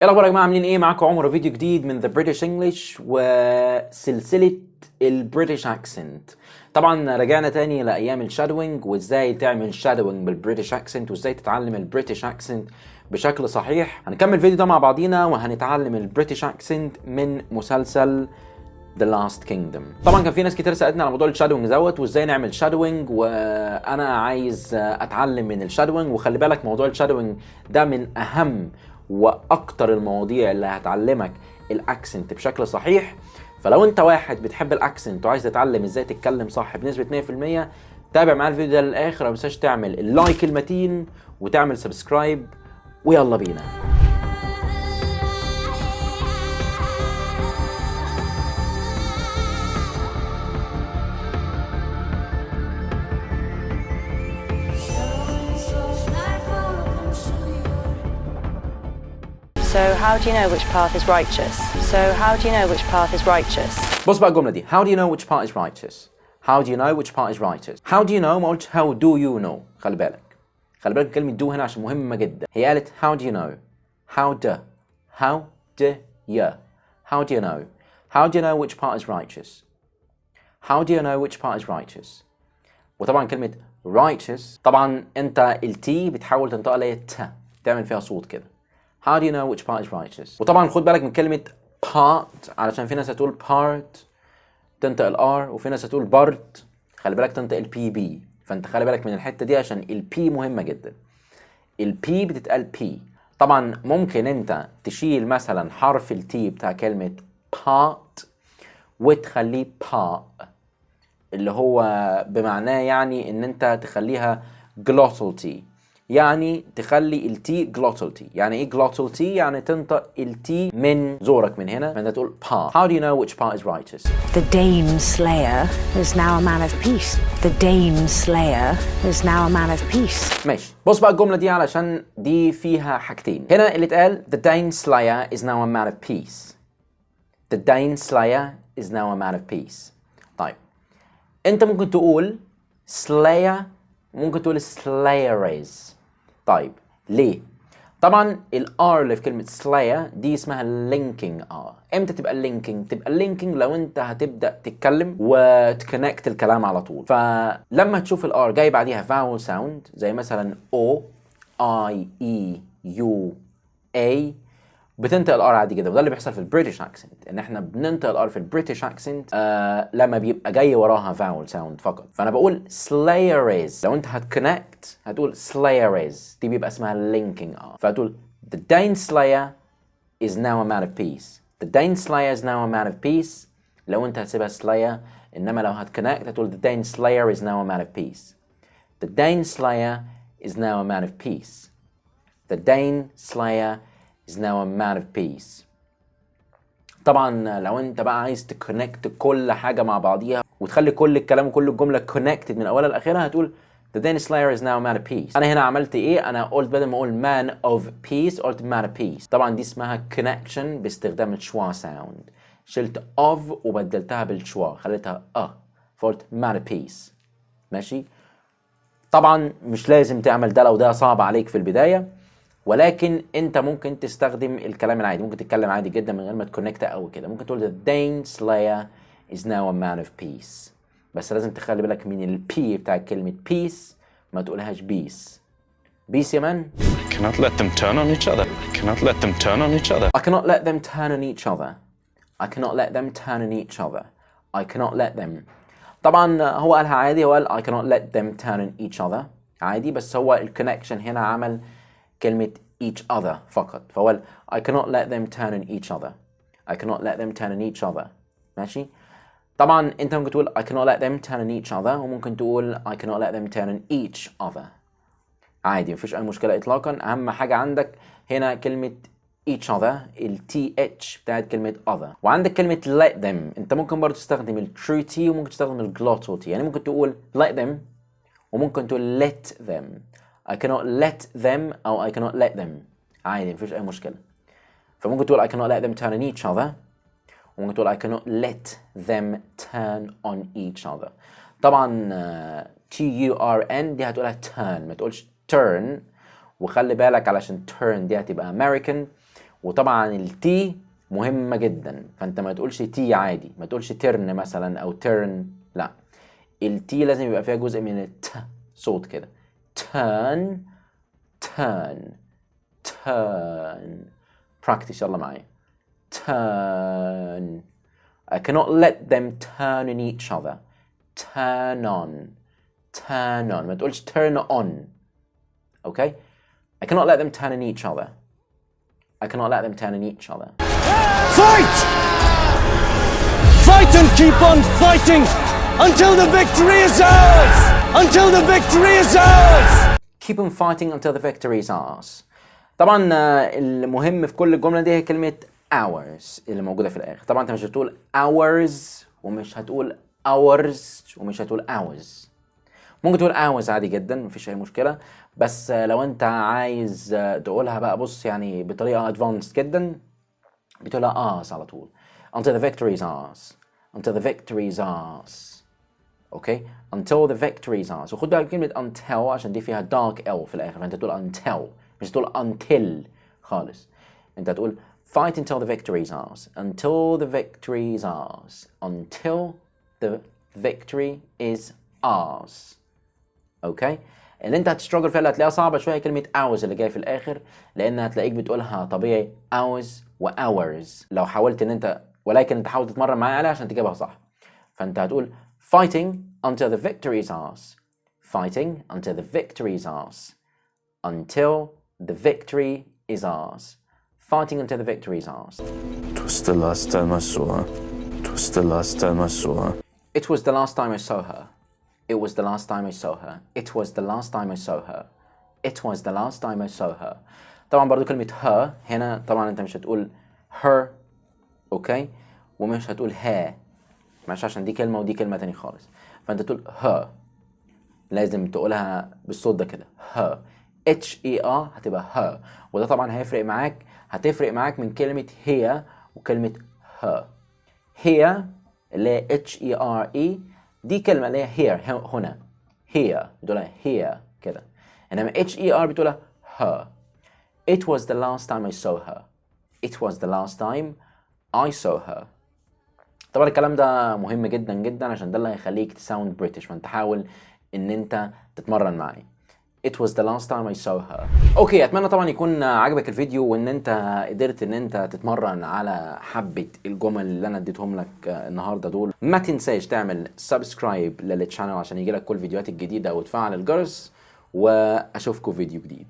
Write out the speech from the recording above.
ايه الاخبار يا جماعه؟ عاملين ايه؟ معاكم عمر، فيديو جديد من ذا بريتش انجلش وسلسله البريتش اكسنت. طبعا رجعنا تاني لايام الشادوينج وازاي تعمل شادوينج بالبريتش اكسنت وازاي تتعلم البريتش اكسنت بشكل صحيح. هنكمل الفيديو ده مع بعضينا وهنتعلم البريتش اكسنت من مسلسل The Last Kingdom. طبعا كان في ناس كتير سالتني على موضوع الشادوينج دوت وازاي نعمل شادوينج، وانا عايز اتعلم من الشادوينج. وخلي بالك موضوع الشادوينج ده من اهم واكتر المواضيع اللي هتعلمك الاكسنت بشكل صحيح. فلو انت واحد بتحب الاكسنت وعايز تتعلم ازاي تتكلم صح بنسبه 100%، تابع معايا الفيديو ده للاخر. ما تنساش تعمل اللايك المتين وتعمل سبسكرايب، ويلا بينا. So how do you know which path is righteous? So how do you know which path is righteous? بص بقى الجملة دي. How do you know which part is righteous? How do you know which part is righteous? How do you know؟ ما قلتش how do you know. خلي بالك كلمة do هنا عشان مهمة جدا. هي قالت how do you know. How do you. How do you know? How do you know which part is righteous? How do you know which part is righteous? وطبعا كلمة righteous طبعا انت التي بتحاول تنطقها اللي هي ت، تعمل فيها صوت كده. How do you know which part is righteous? وطبعا خد بالك من كلمة part علشان في ناس هتقول part تنطق الار، وفي ناس هتقول بارت خلي بالك تنطق البي بي. فانت خلي بالك من الحتة دي عشان البي مهمة جدا. البي بتتقال بي. طبعا ممكن انت تشيل مثلا حرف التي بتاع كلمة part وتخليه با، اللي هو بمعناه يعني ان انت تخليها glottal T، يعني تخلي التي glottal T. يعني ايه glottal T؟ يعني تنطق التي من زورك من هنا، فانت تقول pa. How do you know which part is righteous? The Dame Slayer is now a man of peace. The Dame Slayer is now a man of peace. ماشي. بص بقى الجملة دي علشان دي فيها حاجتين. هنا اللي اتقال the Dane Slayer is now a man of peace. The Dane Slayer is now a man of peace. طيب انت ممكن تقول slayer، ممكن تقول slayers. طيب ليه؟ طبعا الار اللي في كلمة slayer دي اسمها linking R. امتى تبقى linking؟ تبقى linking لو انت هتبدأ تتكلم وتكونكت الكلام على طول. فلما تشوف الار جاي بعديها vowel sound زي مثلا O I E U A، بتنطق الار عادي جدا. وده اللي بيحصل في البريتش اكسنت، ان احنا بننطق الار في البريتش اكسنت لما بيبقى جاي وراها فاول ساوند فقط. فانا بقول slayers، لو انت هتكونكت هتقول slayers، دي بيبقى اسمها linking ار. فهتقول the Dane Slayer is now a man of peace. The Dane Slayer is now a man of peace لو انت هتسيبها slayer، انما لو هتكونكت هتقول the Dane Slayer is now a man of peace. The Dane Slayer is now a man of peace. The Dane Slayer is now a man of peace. طبعا لو انت بقى عايز تكونكت كل حاجة مع بعضيها وتخلي كل الكلام وكل الجملة كونكتد من اولها لاخرها، هتقول the Dane Slayer is now a man of peace. انا هنا عملت ايه؟ انا قلت بدل ما اقول man of peace قلت man of peace. طبعا دي اسمها connection باستخدام الشوا ساوند. شلت of وبدلتها بالشوا خليتها فقلت man of peace. ماشي. طبعا مش لازم تعمل ده لو ده صعب عليك في البداية، ولكن انت ممكن تستخدم الكلام العادي. ممكن تتكلم عادي جدا من غير ما تكونكت او كده. ممكن تقول the Dane Slayer is now a man of peace، بس لازم تخلي بالك من البي بتاع كلمة peace، ما تقولهاش بيس. بيس يا مان. I cannot let them turn on each other. I cannot let them turn on each other. I cannot let them turn on each other. I cannot let them turn on each other. I cannot let them. طبعا هو قالها عادي، هو قال I cannot let them turn on each other عادي، بس هو الكونكشن هنا عمل كلمة each other فقط. فهو I cannot let them turn on each other. I cannot let them turn on each other. ماشي. طبعا انت ممكن تقول I cannot let them turn on each other، وممكن تقول I cannot let them turn on each other عادي، مفيش اي مشكلة اطلاقا. اهم حاجة عندك هنا كلمة each other، ال TH بتاعت كلمة other. وعندك كلمة let them، انت ممكن برضه تستخدم ال true T وممكن تستخدم ال glottal T. يعني ممكن تقول let them وممكن تقول let them. I cannot let them أو I cannot let them عادي، مفيش أي مشكلة. فممكن تقول I cannot let them turn on each other، وممكن تقول I cannot let them turn on each other. طبعا TURN دي هتقولها turn، ما تقولش turn. وخلي بالك علشان turn دي هتبقى American، وطبعا التي مهمة جدا، فانت ما تقولش تي عادي، ما تقولش ترن مثلا او ترن، لا، التي لازم يبقى فيها جزء من الت صوت كده. turn turn turn. practice يلا معايا. turn. I cannot let them turn on each other. turn on turn on. ما تقولش turn on. okay. I cannot let them turn on each other. I cannot let them turn on each other. Fight! Fight and keep on fighting until the victory is ours! Until the victory is ours! Keep on fighting until the victory is ours. طبعا المهم في كل الجملة دي هي كلمة hours اللي موجودة في الآخر. طبعا انت مش هتقول hours ومش هتقول hours ومش هتقول hours. ممكن تقول hours عادي جدا، مفيش أي مشكلة، بس لو انت عايز تقولها بقى بص يعني بطريقة advanced جدا بتقولها ours على طول. Until the victory is ours. Until the victory is ours. اوكي. Until the victory is ours. وخد بالك كلمة until عشان دي فيها dark L في الآخر، فانت تقول until مش تقول until خالص. انت تقول fight until the victory is ours. Until the victory is ours. Until the victory is ours. اوكي. اللي انت هتستراجل فيها اللي هتلاقيها صعبة شوية كلمة hours اللي جاية في الآخر، لأن هتلاقيك بتقولها طبيعي hours و hours لو حاولت ان انت، ولكن انت حاول تتمرن معايا عليها عشان تجيبها صح. فانت هتقول fighting until the victory is ours. Fighting until the victory is ours. Until the victory is ours. Fighting until the victory is ours. It was the last time I saw her. It was the last time I saw her. It was the last time I saw her. It was the last time I saw her. It was the last time I saw her. It was the last time I saw her. طبعا برضو كلمة her هنا طبعا انت مش هتقول her اوكي، ومش هتقول her، ماشي، عشان دي كلمة ودي كلمة تاني خالص، فانت تقول her، لازم تقولها بالصوت ده كده her. H-E-R هتبقى her، وده طبعا هتفرق معاك من كلمة هي وكلمة her. هي اللي هي H-E-R-E دي كلمة اللي هي here هنا، here بتقولها here كده، انما H-E-R بتقولها her. It was the last time I saw her. It was the last time I saw her. طبعا الكلام ده مهم جدا جدا عشان ده اللي هيخليك تساوند بريتش، فانت حاول ان انت تتمرن معي. It was the last time I saw her. اوكي، اتمنى طبعا يكون عجبك الفيديو وان انت قدرت ان انت تتمرن على حبة الجمل اللي انا اديتهم لك النهارده دول. ما تنساش تعمل سبسكرايب للتشانل عشان يجيلك كل الفيديوهات الجديدة وتفعل الجرس، واشوفكم فيديو جديد.